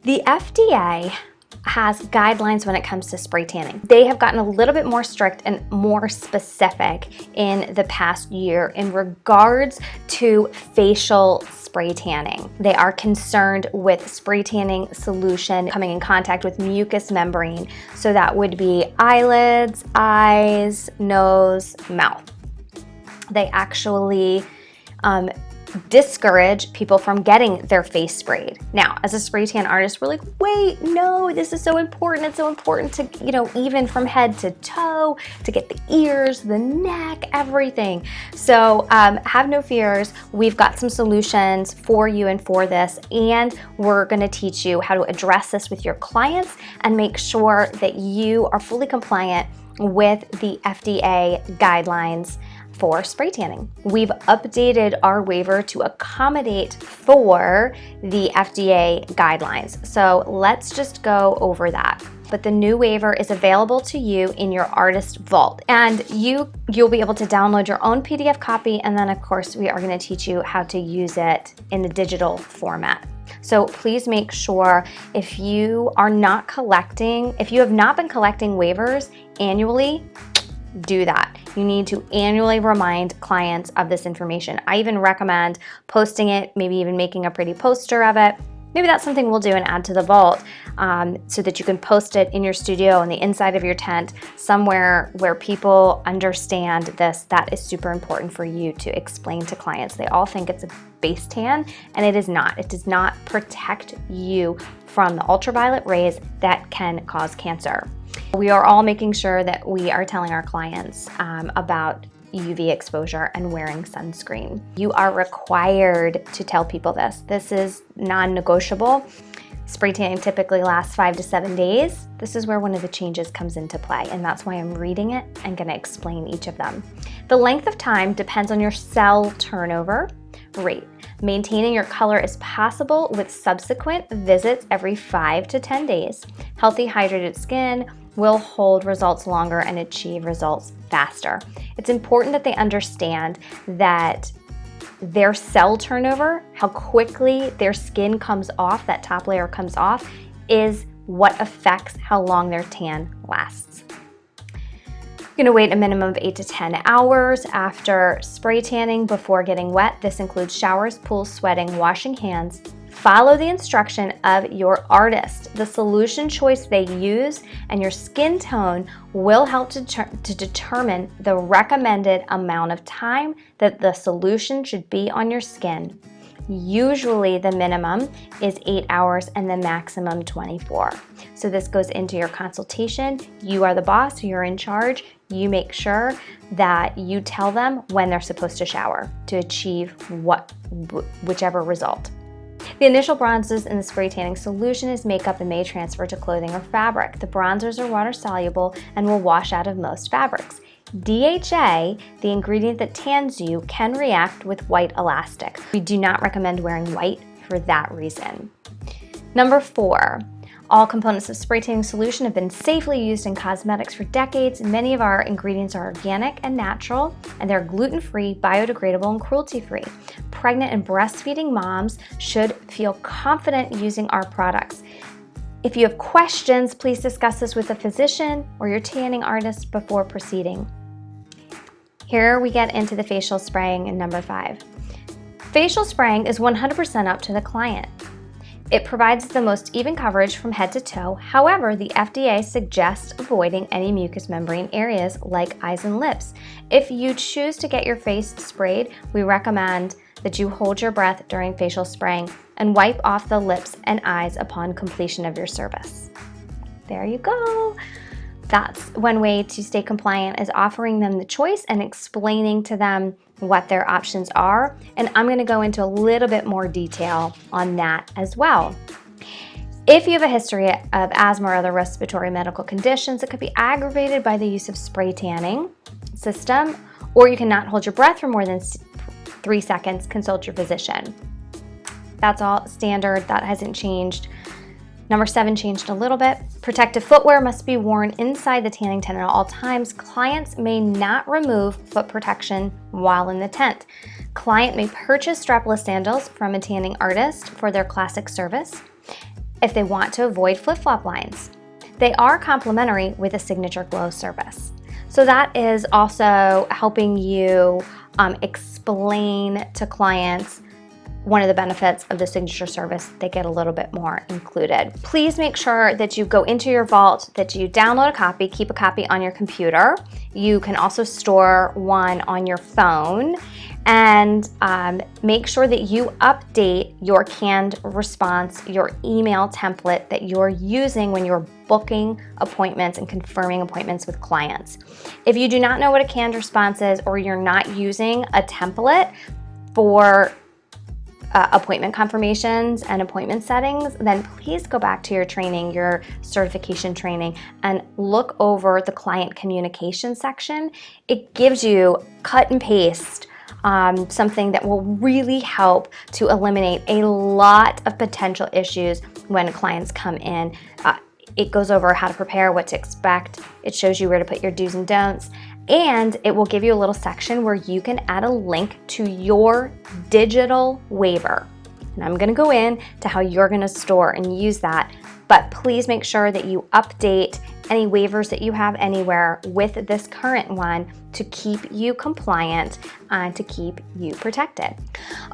The FDA has guidelines when it comes to spray tanning. They have gotten a little bit more strict and more specific in the past year in regards to facial spray tanning. They are concerned with spray tanning solution coming in contact with mucous membrane. So that would be eyelids, eyes, nose, mouth. They actually discourage people from getting their face sprayed. Now, as a spray tan artist, we're like, wait, no, this is so important. It's so important to, even from head to toe, to get the ears, the neck, everything. So have no fears. We've got some solutions for you and for this, and we're gonna teach you how to address this with your clients and make sure that you are fully compliant with the FDA guidelines for spray tanning. We've updated our waiver to accommodate for the FDA guidelines. So let's just go over that. But the new waiver is available to you in your artist vault, and you'll be able to download your own PDF copy, and then of course we are going to teach you how to use it in the digital format. So please make sure if you have not been collecting waivers annually, do that. You need to annually remind clients of this information. I even recommend posting it, maybe even making a pretty poster of it. Maybe that's something we'll do and add to the vault so that you can post it in your studio on the inside of your tent, somewhere where people understand this. That is super important for you to explain to clients. They all think it's a base tan, and it is not. It does not protect you from the ultraviolet rays that can cause cancer. We are all making sure that we are telling our clients about UV exposure and wearing sunscreen. You are required to tell people this. This is non-negotiable. Spray tanning typically lasts 5 to 7 days. This is where one of the changes comes into play, and that's why I'm reading it and gonna explain each of them. The length of time depends on your cell turnover rate. Maintaining your color is possible with subsequent visits every 5 to 10 days. Healthy, hydrated skin will hold results longer and achieve results faster. It's important that they understand that their cell turnover, how quickly their skin comes off, that top layer comes off, is what affects how long their tan lasts. You're gonna wait a minimum of 8 to 10 hours after spray tanning before getting wet. This includes showers, pools, sweating, washing hands. Follow the instruction of your artist. The solution choice they use and your skin tone will help to determine the recommended amount of time that the solution should be on your skin. Usually the minimum is 8 hours and the maximum 24. So this goes into your consultation. You are the boss, you're in charge. You make sure that you tell them when they're supposed to shower to achieve whichever result. The initial bronzes in the spray tanning solution is makeup and may transfer to clothing or fabric. The bronzers are water soluble and will wash out of most fabrics. DHA, the ingredient that tans you, can react with white elastic. We do not recommend wearing white for that reason. Number 4. All components of spray tanning solution have been safely used in cosmetics for decades. Many of our ingredients are organic and natural, and they're gluten-free, biodegradable, and cruelty-free. Pregnant and breastfeeding moms should feel confident using our products. If you have questions, please discuss this with a physician or your tanning artist before proceeding. Here we get into the facial spraying in number 5. Facial spraying is 100% up to the client. It provides the most even coverage from head to toe. However, the FDA suggests avoiding any mucous membrane areas like eyes and lips. If you choose to get your face sprayed, we recommend that you hold your breath during facial spraying and wipe off the lips and eyes upon completion of your service. There you go. That's one way to stay compliant, is offering them the choice and explaining to them what their options are. And I'm gonna go into a little bit more detail on that as well. If you have a history of asthma or other respiratory medical conditions, it could be aggravated by the use of spray tanning system, or you cannot hold your breath for more than 3 seconds, consult your physician. That's all standard, that hasn't changed. Number 7 changed a little bit. Protective footwear must be worn inside the tanning tent at all times. Clients may not remove foot protection while in the tent. Client may purchase strapless sandals from a tanning artist for their classic service. if they want to avoid flip-flop lines. They are complimentary with a signature glow service. So that is also helping you explain to clients one of the benefits of the signature service. They get a little bit more included. Please make sure that you go into your vault, that you download a copy, keep a copy on your computer. You can also store one on your phone, and make sure that you update your canned response, your email template that you're using when you're booking appointments and confirming appointments with clients. If you do not know what a canned response is, or you're not using a template for appointment confirmations and appointment settings, then please go back to your training, your certification training, and look over the client communication section. It gives you cut and paste something that will really help to eliminate a lot of potential issues when clients come in. It goes over how to prepare, what to expect. It shows you where to put your do's and don'ts. And it will give you a little section where you can add a link to your digital waiver. And I'm gonna go in to how you're gonna store and use that. But please make sure that you update any waivers that you have anywhere with this current one to keep you compliant and to keep you protected.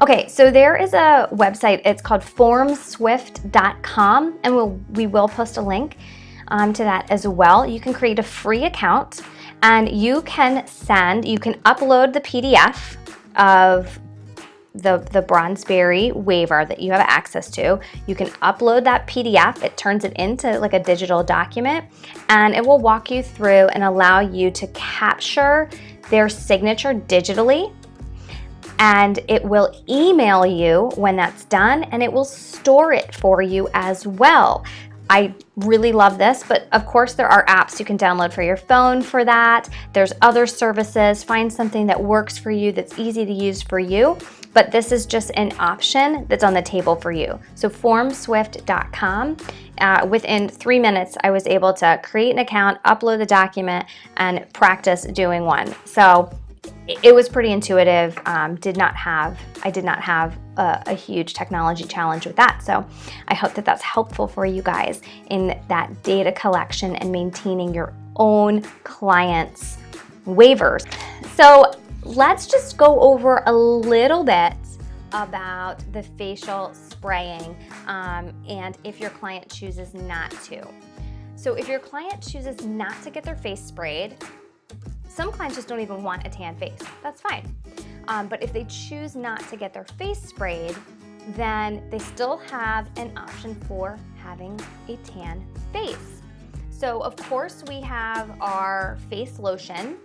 Okay, so there is a website, it's called formswift.com, and we will post a link to that as well. You can create a free account, and you can upload the PDF of the BronzedBerry waiver that you have access to. You can upload that PDF. It turns it into like a digital document, and it will walk you through and allow you to capture their signature digitally, and it will email you when that's done, and it will store it for you as well. I really love this, but of course there are apps you can download for your phone for that. There's other services. Find something that works for you, that's easy to use for you, but this is just an option that's on the table for you. So formswift.com, within 3 minutes, I was able to create an account, upload the document, and practice doing one. So it was pretty intuitive. I did not have a huge technology challenge with that. So I hope that that's helpful for you guys in that data collection and maintaining your own clients' waivers. So let's just go over a little bit about the facial spraying and if your client chooses not to. So if your client chooses not to get their face sprayed, some clients just don't even want a tan face. That's fine. But if they choose not to get their face sprayed, then they still have an option for having a tan face. So of course we have our face lotion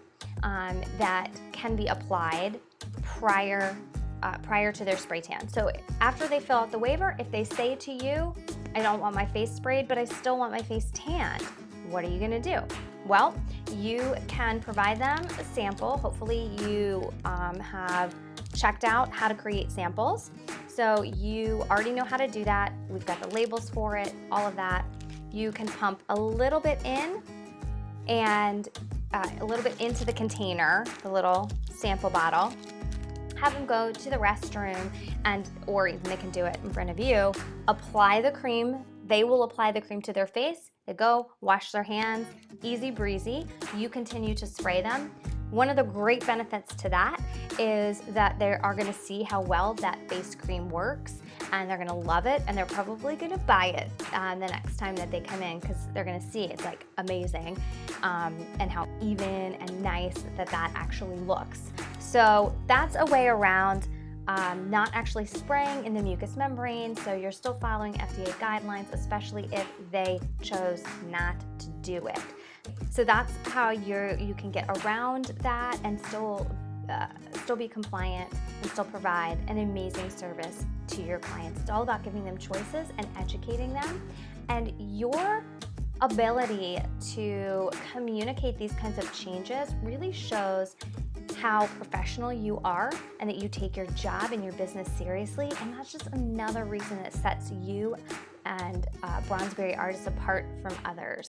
that can be applied prior to their spray tan. So after they fill out the waiver, if they say to you, I don't want my face sprayed, but I still want my face tanned, what are you gonna do? Well, you can provide them a sample. Hopefully you have checked out how to create samples. So you already know how to do that. We've got the labels for it, all of that. You can pump a little bit in and a little bit into the container, the little sample bottle. Have them go to the restroom, or even they can do it in front of you. Apply the cream. They will apply the cream to their face. They go, wash their hands, easy breezy. You continue to spray them. One of the great benefits to that is that they are gonna see how well that face cream works, and they're gonna love it, and they're probably gonna buy it the next time that they come in, because they're gonna see it's like amazing and how even and nice that actually looks. So that's a way around not actually spraying in the mucous membrane, so you're still following FDA guidelines, especially if they chose not to do it. So that's how you can get around that and still be compliant and still provide an amazing service to your clients. It's all about giving them choices and educating them, and your ability to communicate these kinds of changes really shows how professional you are and that you take your job and your business seriously, and that's just another reason that sets you and BronzedBerry artists apart from others.